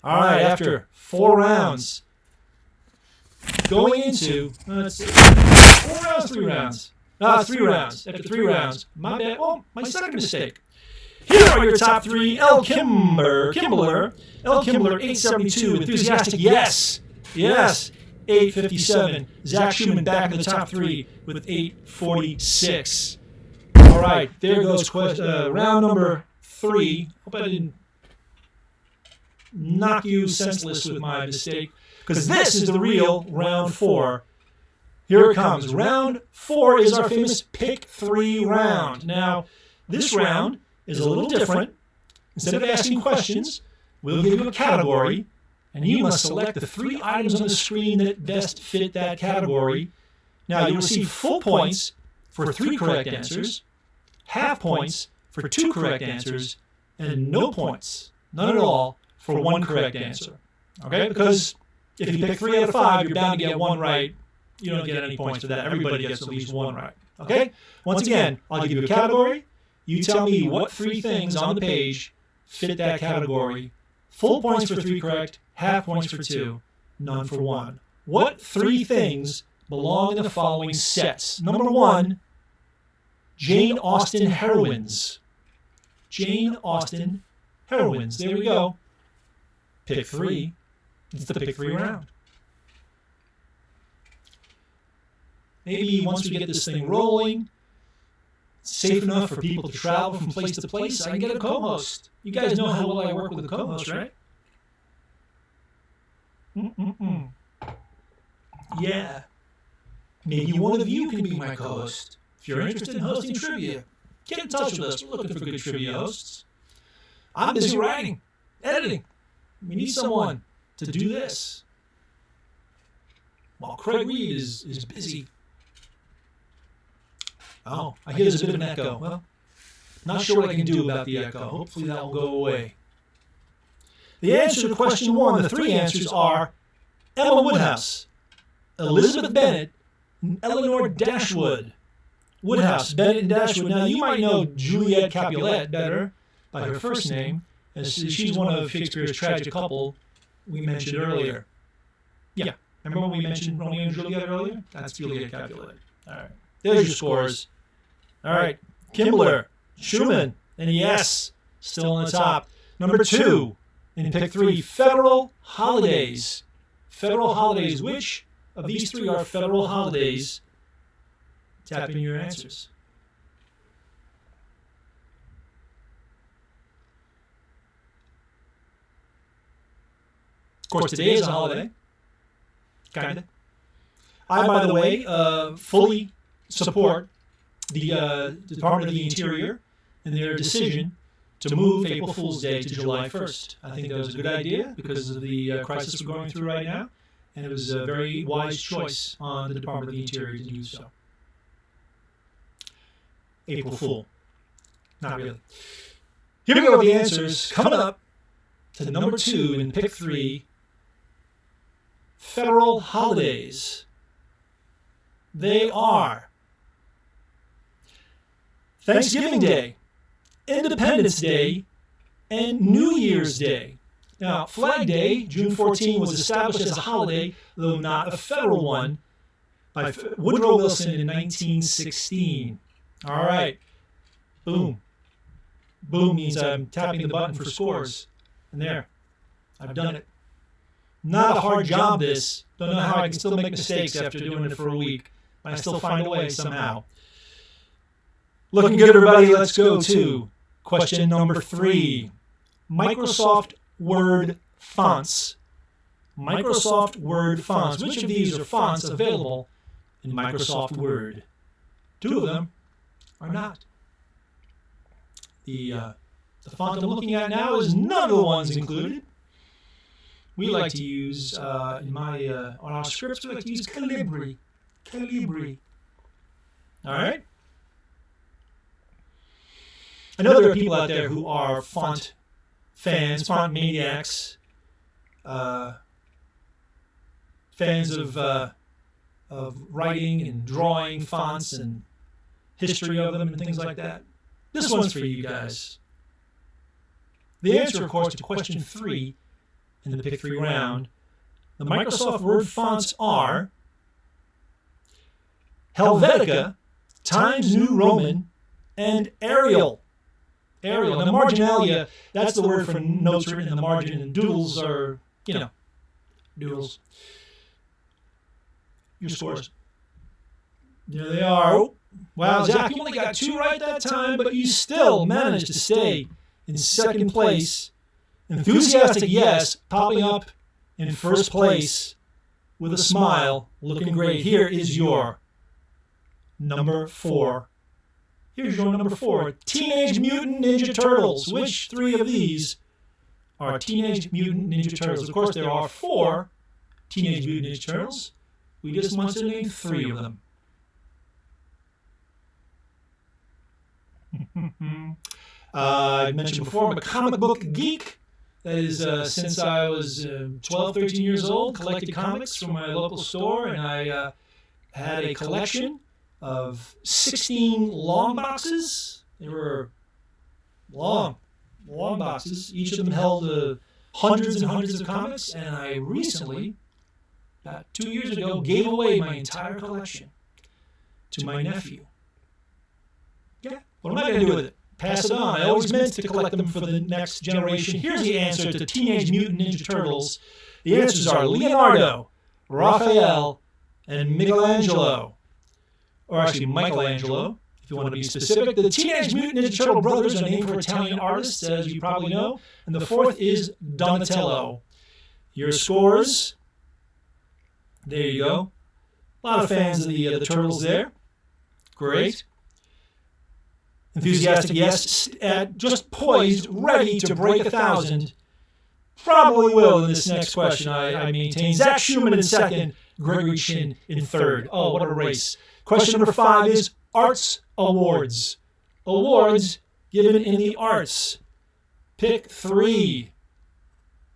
All right, after 4 rounds, going into, let's see, 4 rounds, 3 rounds. 3 rounds. After 3 rounds, my bad. Oh, my second mistake. Here are your top 3. L. Kimbler, 872, enthusiastic, yes, 857. Zach Schumann back in the top 3 with 846. All right, there goes round number 3. Hope I didn't knock you senseless with my mistake, because this is the real round 4. Here it comes. Round 4 is our famous Pick 3 round. Now, this round is a little different. Instead of asking questions, we'll give you a category, and you must select the 3 items on the screen that best fit that category. Now, you'll receive full points for 3 correct answers, half points for 2 correct answers, and no points, none at all, for 1 correct answer. Okay? Because if you pick 3 out of 5, you're bound to get 1 right. You don't get any points for that. Everybody gets at least 1 right. Okay? Once again, I'll give you a category. You tell me what 3 things on the page fit that category. Full points for 3 correct, half points for 2, none for 1. What 3 things belong in the following sets. Number 1, Jane Austen heroines. Jane Austen heroines. There we go. Pick 3. It's the pick 3 round. Maybe once we get this thing rolling, safe enough for people to travel from place to place, I can get a co-host. You guys know how well I work with a co-host, right? Yeah. Maybe one of you can be my co-host. If you're interested in hosting trivia, get in touch with us. We're looking for good trivia hosts. I'm busy writing, editing. We need someone to do this. While Craig Reed is busy. Oh, I hear there's a bit of an echo. Well, not sure what I can do about the echo. Hopefully that will go away. The answer to question 1, the 3 answers are Emma Woodhouse, Elizabeth Bennet, and Eleanor Dashwood. Woodhouse, Bennet, and Dashwood. Now, you might know Juliet Capulet better by her first name, as she's one of Shakespeare's tragic couple we mentioned earlier. Yeah, remember when we mentioned Romeo and Juliet earlier? That's Juliet Capulet. All right, there's your scores. All right, Kimbler, Schumann, and yes, still on the top. Number 2 in pick 3, federal holidays. Federal holidays. Which of these 3 are federal holidays? Tap in your answers. Of course, today is a holiday. Kinda. I, by the way, fully support the Department of the Interior and their decision to move April Fool's Day to July 1st. I think that was a good idea because of the crisis we're going through right now, and it was a very wise choice on the Department of the Interior to do so. April Fool. Not really. Here we go with the answers. Coming up to number 2 in pick 3, federal holidays. They are Thanksgiving Day, Independence Day, and New Year's Day. Now, Flag Day, June 14, was established as a holiday, though not a federal one, by Woodrow Wilson in 1916. All right. Boom. Boom means I'm tapping the button for scores. And there. I've done it. Not a hard job, this. Don't know how I can still make mistakes after doing it for a week. But I still find a way somehow. Looking good, everybody. Let's go to question number 3. Microsoft Word fonts. Microsoft Word fonts. Which of these are fonts available in Microsoft Word? 2 of them are not. The font I'm looking at now is none of the ones included. We like to use, on our scripts, we like to use Calibri. Calibri. All right? I know there are people out there who are font fans, font maniacs, fans of writing and drawing fonts and history of them and things like that. This one's for you guys. The answer, of course, to question 3 in the pick 3 round, the Microsoft Word fonts are Helvetica, Times New Roman, and Arial. Arial. Now, marginalia, that's the word for notes written in the margin, and doodles are, doodles. Your scores. There they are. Wow, Zach, you only got 2 right that time, but you still managed to stay in second place. Enthusiastic yes, popping up in first place with a smile, looking great. Here is your number 4. Here's your number 4. Teenage Mutant Ninja Turtles. Which 3 of these are Teenage Mutant Ninja Turtles? Of course, there are 4 Teenage Mutant Ninja Turtles. We just want to name 3 of them. I mentioned before, I'm a comic book geek. That is, since I was 12, 13 years old, collected comics from my local store, and I had a collection of 16 long boxes. They were long boxes. Each of them held hundreds and hundreds of comics, and I recently 2 years ago, gave away my entire collection to my nephew. Yeah, what am I going to do with it? Pass it on. I always meant to collect them for the next generation. Here's the answer to Teenage Mutant Ninja Turtles. The answers are Leonardo, Raphael, and Michelangelo. Or actually, Michelangelo, if you want to be specific. The Teenage Mutant Ninja Turtle brothers are named for Italian artists, as you probably know. And the fourth is Donatello. Your scores. There you go. A lot of fans of the Turtles there. Great. Enthusiastic yes, just poised, ready to break 1,000. Probably will in this next question, I maintain. Zach Schumann in second, Gregory Chin in third. Oh, what a race. Question number 5 is Arts Awards. Awards given in the arts. Pick 3.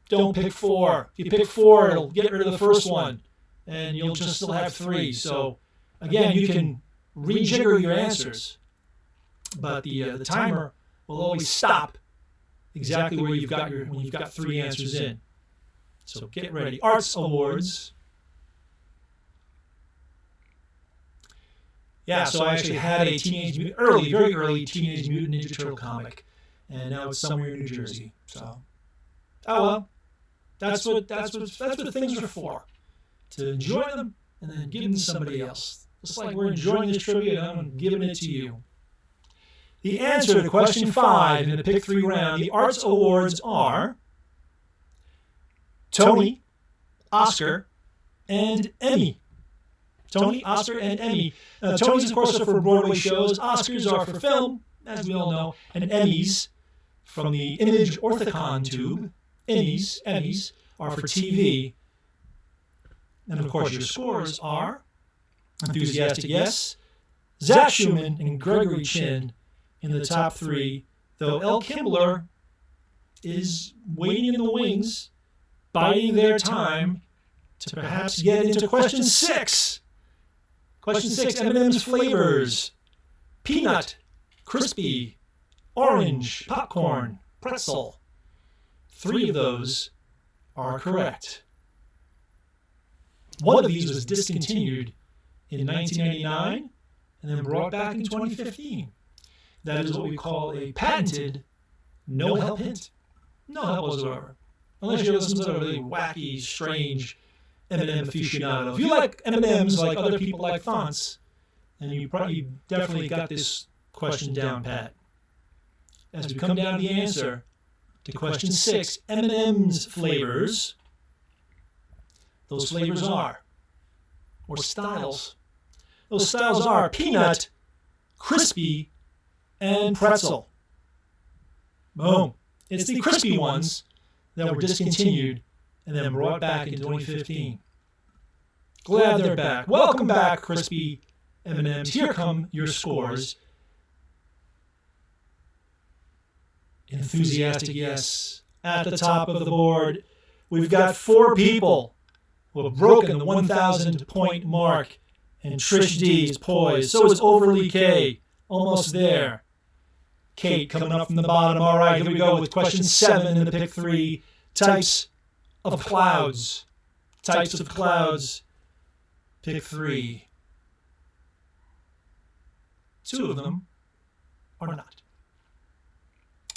Don't pick 4. If you pick 4, it'll get rid of the first one, and you'll just still have 3. So, again, you can rejigger your answers, but the timer will always stop exactly where when you've got 3 answers in. So get ready. Arts Awards. Yeah, so I actually had a very early Teenage Mutant Ninja Turtle comic, and now it's somewhere in New Jersey. So, oh well, that's what things are for. To enjoy them and then give them to somebody else. Just like we're enjoying this trivia, and I'm giving it to you. The answer to question 5 in the pick 3 round, the Arts Awards are Tony, Oscar, and Emmy. Tony, Oscar, and Emmy. Tonys, of course, are for Broadway shows. Oscars are for film, as we all know. And Emmys, from the Image Orthicon tube, Emmys are for TV. And, of course, your scores are Enthusiastic Yes, Zach Schumann, and Gregory Chin in the top 3, though El Kimbler is waiting in the wings, biding their time to perhaps get into question 6. Question 6, M&M's flavors. Peanut, crispy, orange, popcorn, pretzel. 3 of those are correct. One of these was discontinued in 1999 and then brought back in 2015. That is what we call a patented no-help hint. No help whatsoever. Unless you're some sort of really wacky, strange M&M aficionado. If you like M&Ms like other people like fonts, then you definitely got this question down pat. As we come down to the answer to question 6, M&M's flavors, those flavors are, or styles, those styles are peanut, crispy, and pretzel. Boom. It's the crispy ones that were discontinued and then brought back in 2015. Glad they're back. Welcome back, crispy M&Ms. Here come your scores. Enthusiastic yes. At the top of the board, we've got 4 people who have broken the 1,000 point mark, and Trish D is poised. So is Overly K. Almost there. Kate coming up from the bottom. All right, here we go with question 7 in the pick 3. Types of clouds. Types of clouds. Pick 3. 2 of them are not.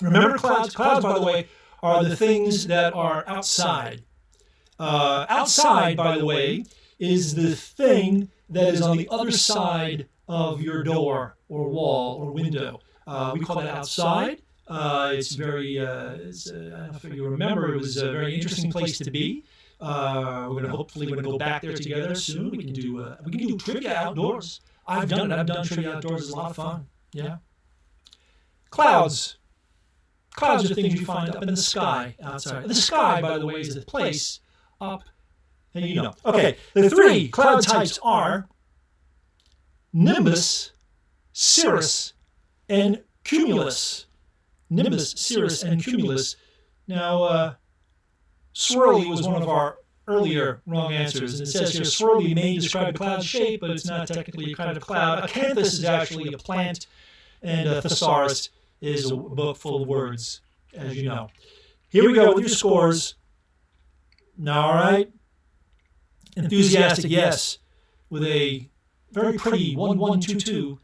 Remember clouds? Clouds, by the way, are the things that are outside. Outside, by the way, is the thing that is on the other side of your door or wall or window. We call that outside. It's very, I don't know if you remember, it was a very interesting place to be. Hopefully we're going to go back there together soon. We can do trivia outdoors. I've done it. I've done trivia outdoors. It's a lot of fun. Yeah. Clouds. Clouds are things you find up in the sky outside. The sky, by the way, is the place up, and you know. Okay, the 3 cloud types are nimbus, cirrus, and cumulus. Nimbus, cirrus, and cumulus. Now, swirly was one of our earlier wrong answers. And it says here, swirly may describe a cloud shape, but it's not technically a kind of cloud. Acanthus is actually a plant, and a thesaurus is a book full of words, as you know. Here we go with your scores. All right. Enthusiastic Yes with a very pretty 1122.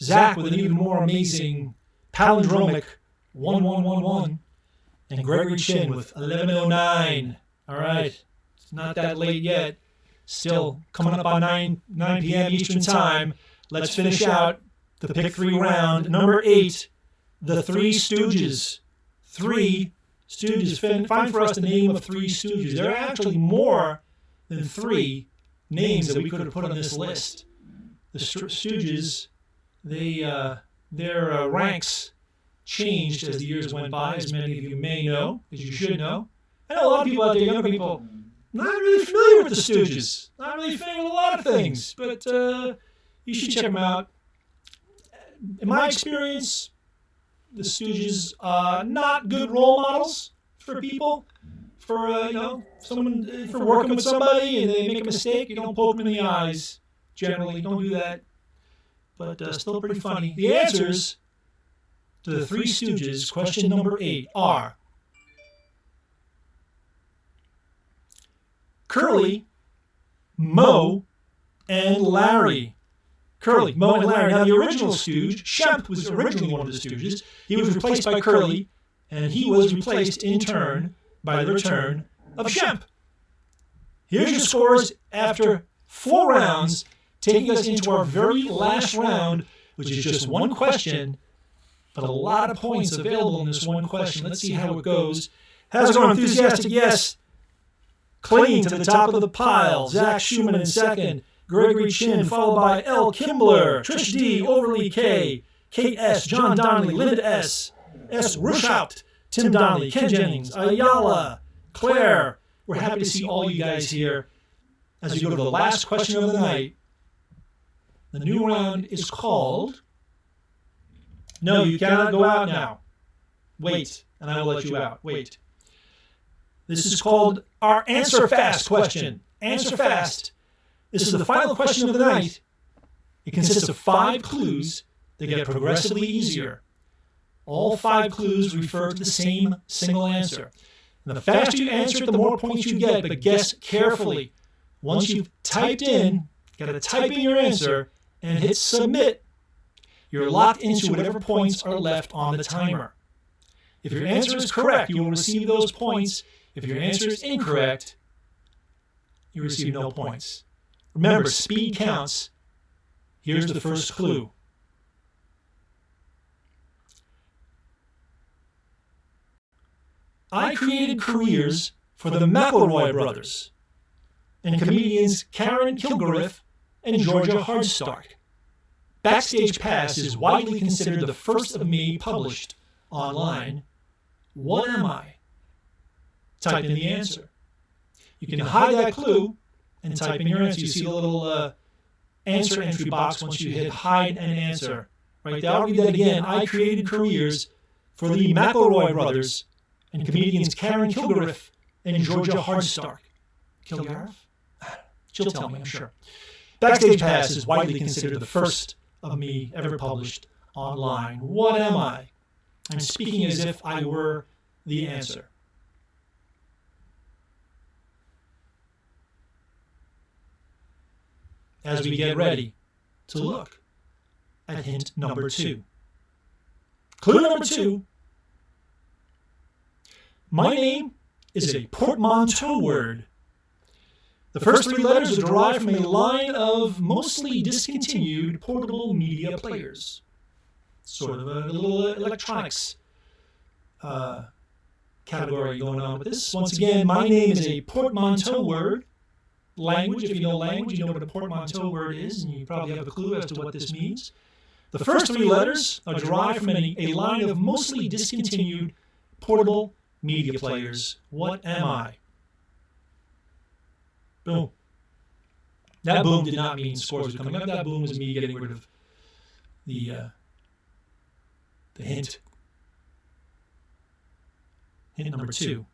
Zach with an even more amazing palindromic 1111. And Gregory Chin with 1109. All right. It's not that late yet. Still coming up on 9 p.m. Eastern Time. Let's finish out the pick 3 round. Number 8, The Three Stooges. Three Stooges. Find for us the name of Three Stooges. There are actually more than 3 names that we could have put on this list. The Stooges, their ranks changed as the years went by, as many of you may know, as you should know. I know a lot of people out there, younger people, not really familiar with the Stooges. Not really familiar with a lot of things, but you should check them out. In my experience, the Stooges are not good role models for people. For someone for working with somebody and they make a mistake, you don't poke them in the eyes. Generally, don't do that. But still pretty funny. The answers to the Three Stooges, question number 8, are Curly, Moe, and Larry. Curly, Moe, and Larry. Now, the original Stooge, Shemp, was originally one of the Stooges. He was replaced by Curly, and he was replaced in turn by the return of Shemp. Here's your scores after 4 rounds, taking us into our very last round, which is just one question, but a lot of points available in this one question. Let's see how it goes. How's it going? Enthusiastic Yes. Clinging to the top of the pile. Zach Schumann in second. Gregory Chin, followed by L. Kimbler. Trish D. Overly K. Kate S. John Donnelly. Linda S. S. Rushhaupt. Tim Donnelly. Ken Jennings. Ayala. Claire. We're happy to see all you guys here. As we go to the last question of the night, the new round is called... No, you cannot go out now. Wait, and I will let you out. Wait. This is called our Answer Fast question. Answer Fast. This is the final question of the night. It consists of 5 clues that get progressively easier. All 5 clues refer to the same single answer. And the faster you answer it, the more points you get, but guess carefully. Once you've typed in, got to type in your answer and hit submit, you're locked into whatever points are left on the timer. If your answer is correct, you will receive those points. If your answer is incorrect, you receive no points. Remember, speed counts. Here's the first clue. I created careers for the McElroy brothers and comedians Karen Kilgariff and Georgia Hardstark. Backstage Pass is widely considered the first of many published online. What am I? Type in the answer. You can hide that clue and type in your answer. You see the little answer entry box once you hit hide and answer. Right there, I'll read that again. I created careers for the McElroy brothers and comedians Karen Kilgariff and Georgia Hardstark. Kilgariff? She'll tell me, I'm sure. Backstage Pass is widely considered the first of me ever published online. What am I? I'm speaking as if I were the answer. As we get ready to look at hint number 2. Clue number 2. My name is a portmanteau word. The first 3 letters are derived from a line of mostly discontinued portable media players. Sort of a little electronics category going on with this. Once again, my name is a portmanteau word. Language, if you know language, you know what a portmanteau word is, and you probably have a clue as to what this means. The first 3 letters are derived from a line of mostly discontinued portable media players. What am I? Boom. That boom did not mean scores were coming up. That boom was me getting rid of the hint. Hint number 2.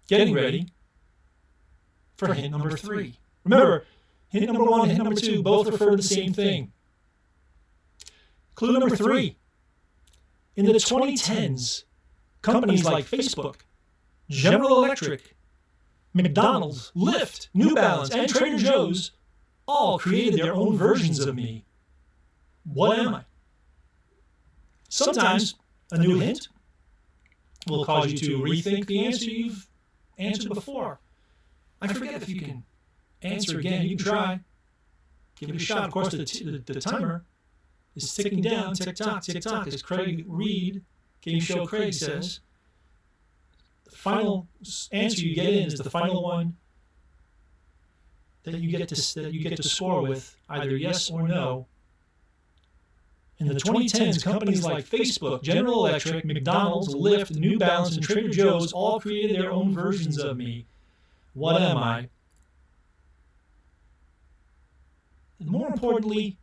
Getting ready for hint number 3. Remember, hint number 1 and hint number 2 both refer to the same thing. Clue number 3. In the 2010s, companies like Facebook, General Electric, McDonald's, Lyft, New Balance, and Trader Joe's all created their own versions of me. What am I? Sometimes a new hint will cause you to rethink the answer you've answered before. I forget if you can answer again. You can try. Give it a shot. Of course, the timer is ticking down. Tick-tock, tick-tock, as Craig Reed, Game Show Craig says. The final answer you get in is the final one that you get to score with either yes or no. In the 2010s, companies like Facebook, General Electric, McDonald's, Lyft, New Balance, and Trader Joe's all created their own versions of me. What am I? And more importantly,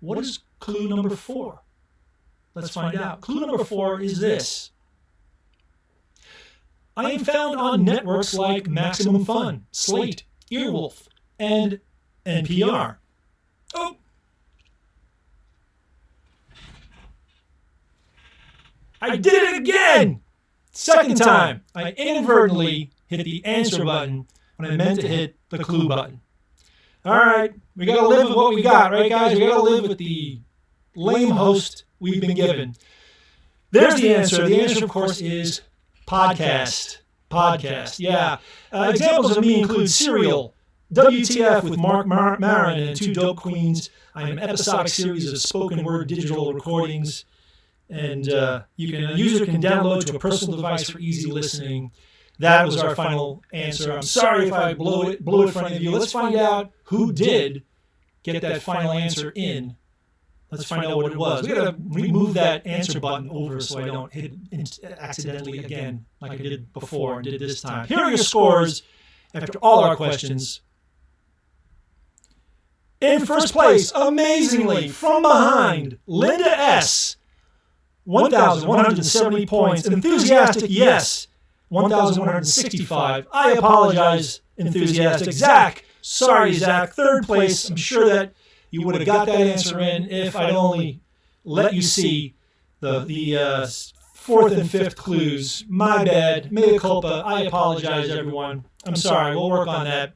what is clue number 4? Let's find out. Clue number 4 is this. I am found on networks like Maximum Fun, Slate, Earwolf, and NPR. Oh! I did it again! Second time, I inadvertently hit the answer button when I meant to hit the clue button. All right, we got to live with what we got, right, guys? We got to live with the lame host we've been given. There's the answer. The answer, of course, is podcast. Podcast, yeah. Examples of me include Serial, WTF with Mark Maron and Two Dope Queens. I am an episodic series of spoken word digital recordings. And a user can download to a personal device for easy listening. That was our final answer. I'm sorry if I blew it in front of you. Let's find out who did get that final answer in. Let's find out what it was. We got to remove that answer button over so I don't hit it accidentally again like I did before and did this time. Here are your scores after all our questions. In first place, amazingly, from behind, Linda S., 1,170 points. Enthusiastic, yes, 1,165. I apologize, enthusiastic. Zach, sorry, Zach. Third place. I'm sure that you would have got that answer in if I'd only let you see the fourth and fifth clues. My bad. Mea culpa. I apologize, everyone. I'm sorry. We'll work on that.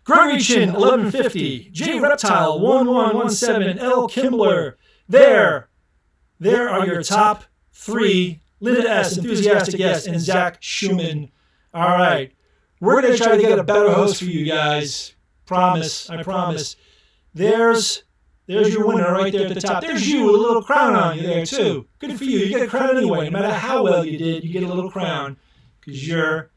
Gregory Chin, 1150. J Reptile, 1117. L Kimbler. There are your top 3. Linda S., enthusiastic, yes, and Zach Schumann. All right. We're going to try to get a better host for you guys. Promise. I promise. There's your winner right there at the top. There's you with a little crown on you there, too. Good for you. You get a crown anyway. No matter how well you did, you get a little crown because you're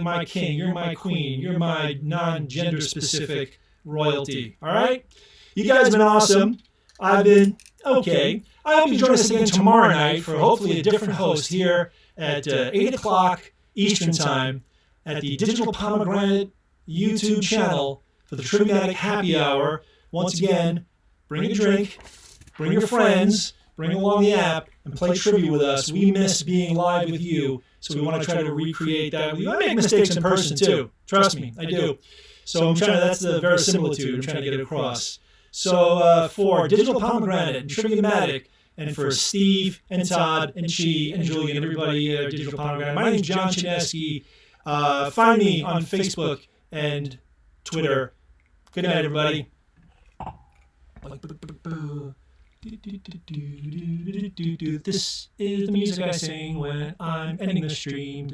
my king. You're my queen. You're my non-gender specific royalty. All right? You guys have been awesome. I've been okay. I hope you join us again tomorrow night for hopefully a different host here at 8 o'clock Eastern Time at the Digital Pomegranate YouTube channel for the Triviamatic Happy Hour. Once again, bring a drink, bring your friends, bring along the app, and play trivia with us. We miss being live with you, so we want to try to recreate that with you. I make mistakes in person, too. Trust me, I do. So that's the verisimilitude I'm trying to get across. So for Digital Pomegranate and Triviamatic, and for Steve and Todd and Chi and Julie and everybody at Digital Pomegranate, my name's John Chinesky. Find me on Facebook and Twitter. Good night, everybody. This is the music I sing when I'm ending the stream.